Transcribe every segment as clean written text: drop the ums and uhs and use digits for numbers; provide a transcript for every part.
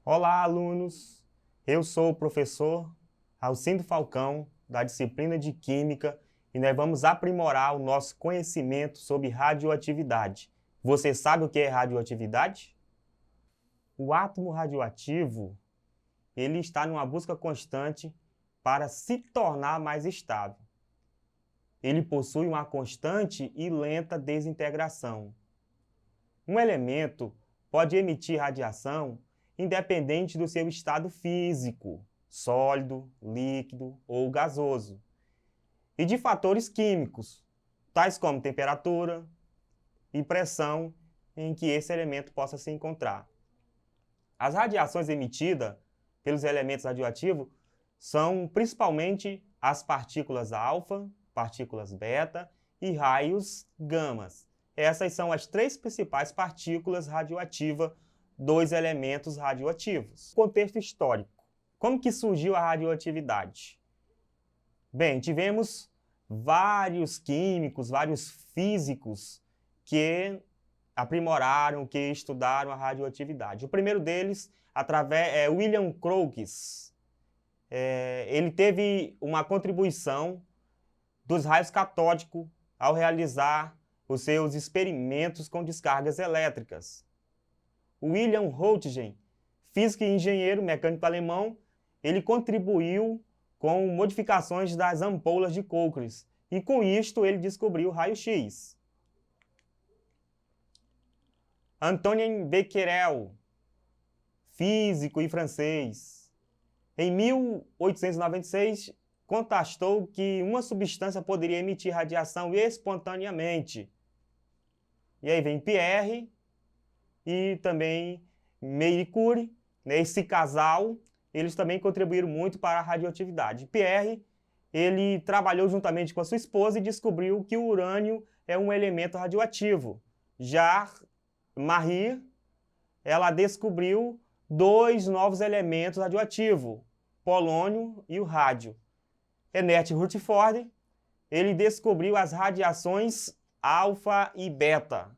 Olá, alunos! Eu sou o professor Alcindo Falcão, da disciplina de Química, e nós vamos aprimorar o nosso conhecimento sobre radioatividade. Você sabe o que é radioatividade? O átomo radioativo, ele está numa busca constante para se tornar mais estável. Ele possui uma constante e lenta desintegração. Um elemento pode emitir radiação independente do seu estado físico, sólido, líquido ou gasoso, e de fatores químicos, tais como temperatura e pressão em que esse elemento possa se encontrar. As radiações emitidas pelos elementos radioativos são principalmente as partículas alfa, partículas beta e raios gamas. Essas são as três principais partículas radioativas dos elementos radioativos. Contexto histórico. Como que surgiu a radioatividade? Bem, tivemos vários químicos, vários físicos que aprimoraram, que estudaram a radioatividade. O primeiro deles é William Crookes. Ele teve uma contribuição dos raios catódicos ao realizar os seus experimentos com descargas elétricas. William Röntgen, físico e engenheiro mecânico alemão, ele contribuiu com modificações das ampolas de Crookes e com isto ele descobriu o raio-x. Antoine Becquerel, físico e francês, em 1896 constatou que uma substância poderia emitir radiação espontaneamente. E aí vem Pierre e também Marie Curie, né? Esse casal, eles também contribuíram muito para a radioatividade. Pierre, ele trabalhou juntamente com a sua esposa e descobriu que o urânio é um elemento radioativo. Já Marie, ela descobriu dois novos elementos radioativos, polônio e o rádio. Ernest Rutherford, ele descobriu as radiações alfa e beta.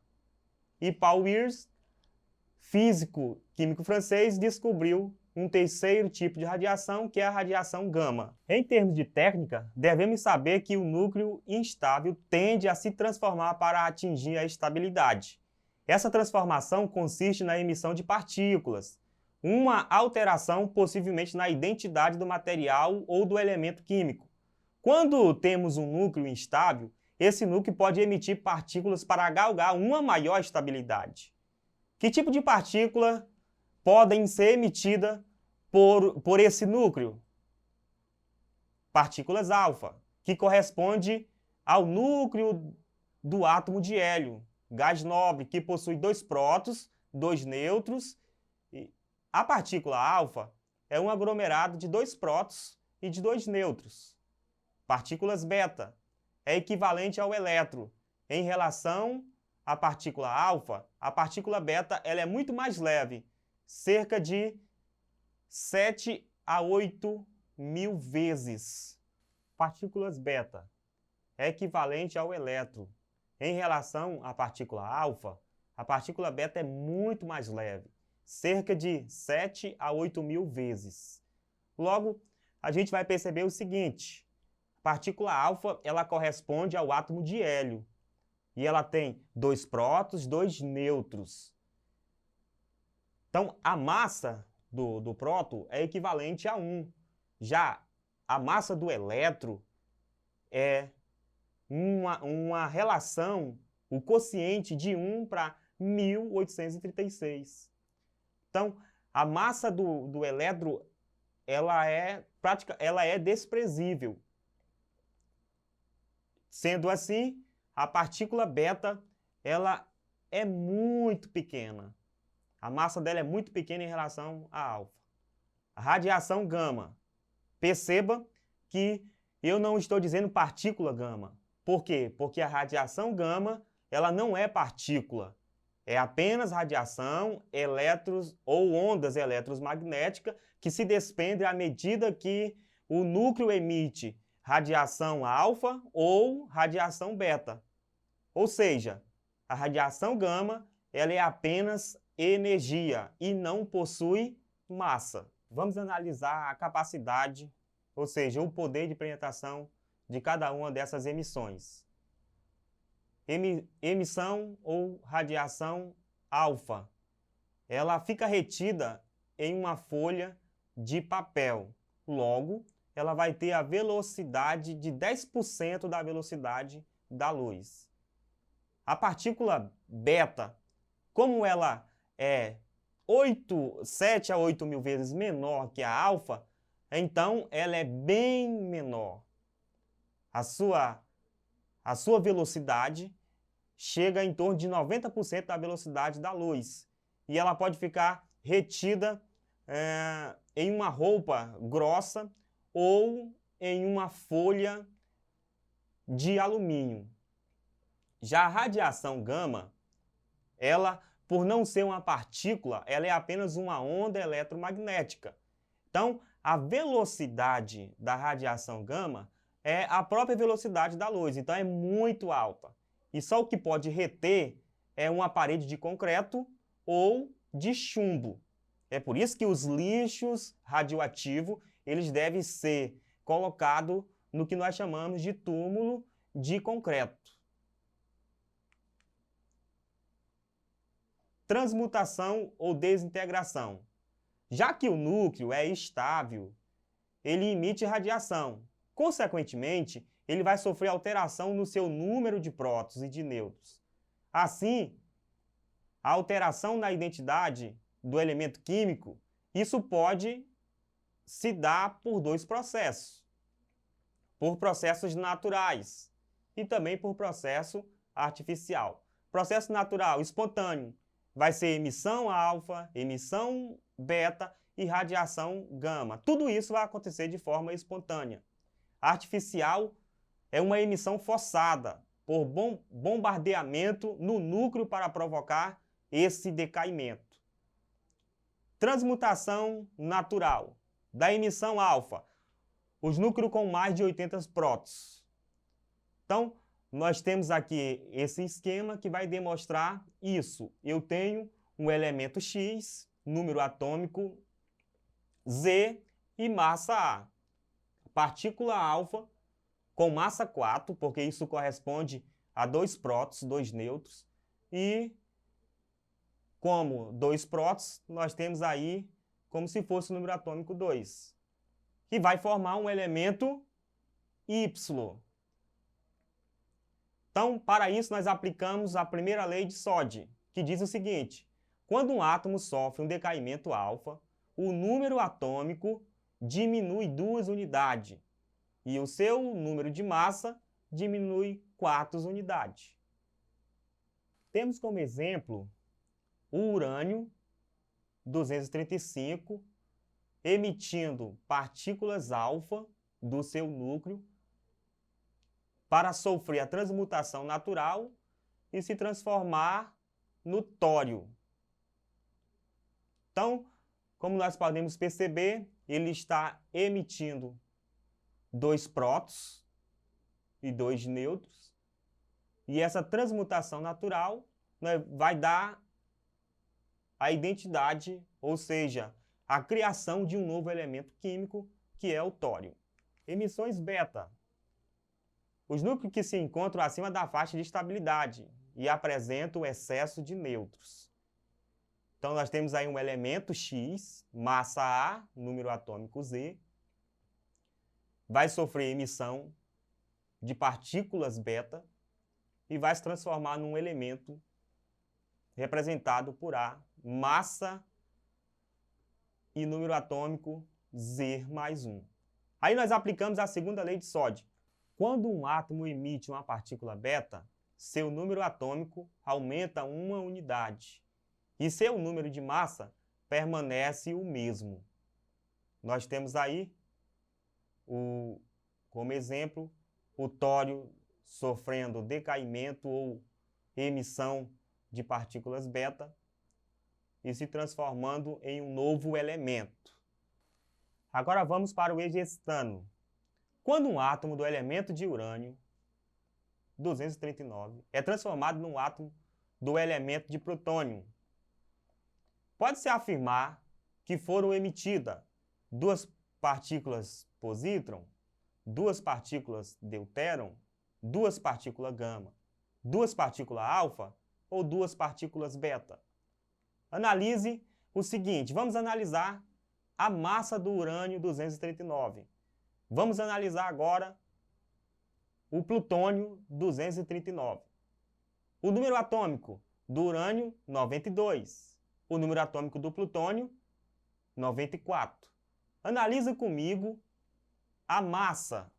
E Paul Wirs, físico químico francês, descobriu um terceiro tipo de radiação, que é a radiação gama. Em termos de técnica, devemos saber que o núcleo instável tende a se transformar para atingir a estabilidade. Essa transformação consiste na emissão de partículas, uma alteração possivelmente na identidade do material ou do elemento químico. Quando temos um núcleo instável, esse núcleo pode emitir partículas para galgar uma maior estabilidade. Que tipo de partícula podem ser emitidas por esse núcleo? Partículas alfa, que corresponde ao núcleo do átomo de hélio, gás nobre, que possui dois prótons, dois nêutrons. A partícula alfa é um aglomerado de dois prótons e de dois nêutrons. Partículas beta é equivalente ao elétron. Em relação à partícula alfa, a partícula beta ela é muito mais leve, cerca de 7 a 8 mil vezes. Partículas beta é equivalente ao elétron. Em relação à partícula alfa, a partícula beta é muito mais leve, cerca de 7 a 8 mil vezes. Logo, a gente vai perceber o seguinte: a partícula alfa ela corresponde ao átomo de hélio e ela tem dois prótons, dois nêutrons. Então, a massa do próton é equivalente a 1. Já a massa do elétron é uma relação, o quociente de 1 para 1836. Então, a massa do elétron ela é desprezível. Sendo assim, a partícula beta ela é muito pequena. A massa dela é muito pequena em relação à alfa. A radiação gama. Perceba que eu não estou dizendo partícula gama. Por quê? Porque a radiação gama ela não é partícula. É apenas radiação, elétrons ou ondas eletromagnéticas que se desprendem à medida que o núcleo emite radiação alfa ou radiação beta. Ou seja, a radiação gama ela é apenas energia e não possui massa. Vamos analisar a capacidade, ou seja, o poder de penetração de cada uma dessas emissões. Emissão ou radiação alfa, ela fica retida em uma folha de papel. Logo, ela vai ter a velocidade de 10% da velocidade da luz. A partícula beta, como ela é 7 a 8 mil vezes menor que a alfa, então ela é bem menor. A sua velocidade chega em torno de 90% da velocidade da luz. E ela pode ficar retida em uma roupa grossa ou em uma folha de alumínio. Já a radiação gama, ela, por não ser uma partícula, ela é apenas uma onda eletromagnética. Então, a velocidade da radiação gama é a própria velocidade da luz, então é muito alta. E só o que pode reter é uma parede de concreto ou de chumbo. É por isso que os lixos radioativos, eles devem ser colocados no que nós chamamos de túmulo de concreto. Transmutação ou desintegração. Já que o núcleo é estável, ele emite radiação. Consequentemente, ele vai sofrer alteração no seu número de prótons e de nêutrons. Assim, a alteração na identidade do elemento químico, isso pode se dar por dois processos. Por processos naturais e também por processo artificial. Processo natural, espontâneo, vai ser emissão alfa, emissão beta e radiação gama. Tudo isso vai acontecer de forma espontânea. Artificial é uma emissão forçada por bombardeamento no núcleo para provocar esse decaimento. Transmutação natural. Da emissão alfa, os núcleos com mais de 80 prótons. Então, nós temos aqui esse esquema que vai demonstrar isso. Eu tenho um elemento X, número atômico Z e massa A. Partícula alfa com massa 4, porque isso corresponde a 2 prótons, 2 nêutrons. E como 2 prótons, nós temos aí como se fosse o número atômico 2, que vai formar um elemento Y. Então, para isso, nós aplicamos a primeira lei de Soddy, que diz o seguinte: quando um átomo sofre um decaimento alfa, o número atômico diminui 2 unidades e o seu número de massa diminui 4 unidades. Temos como exemplo o urânio 235 emitindo partículas alfa do seu núcleo para sofrer a transmutação natural e se transformar no tório. Então, como nós podemos perceber, ele está emitindo 2 prótons e 2 nêutrons, e essa transmutação natural, né, vai dar a identidade, ou seja, a criação de um novo elemento químico, que é o tório. Emissões beta. Os núcleos que se encontram acima da faixa de estabilidade e apresentam excesso de nêutrons. Então, nós temos aí um elemento X, massa A, número atômico Z, vai sofrer emissão de partículas beta e vai se transformar num elemento representado por A, massa e número atômico Z mais 1. Aí nós aplicamos a segunda lei de Soddy. Quando um átomo emite uma partícula beta, seu número atômico aumenta 1 unidade e seu número de massa permanece o mesmo. Nós temos aí, como exemplo, o tório sofrendo decaimento ou emissão de partículas beta e se transformando em um novo elemento. Agora vamos para o egestano. Quando um átomo do elemento de urânio 239 é transformado num átomo do elemento de plutônio, pode-se afirmar que foram emitidas? 2 partículas positron, 2 partículas deuteron, 2 partículas gama, 2 partículas alfa ou 2 partículas beta? Analise o seguinte, vamos analisar a massa do urânio-239. Vamos analisar agora o plutônio-239. O número atômico do urânio, 92. O número atômico do plutônio, 94. Analisa comigo a massa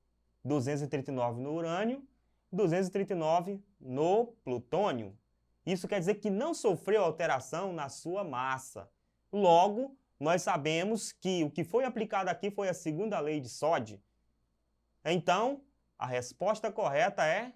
239 no urânio, 239 no plutônio. Isso quer dizer que não sofreu alteração na sua massa. Logo, nós sabemos que o que foi aplicado aqui foi a segunda lei de Soddy. Então, a resposta correta é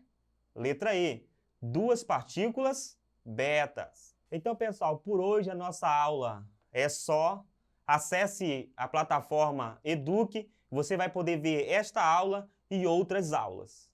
letra E, 2 partículas betas. Então, pessoal, por hoje a nossa aula é só. Acesse a plataforma Eduque, você vai poder ver esta aula e outras aulas.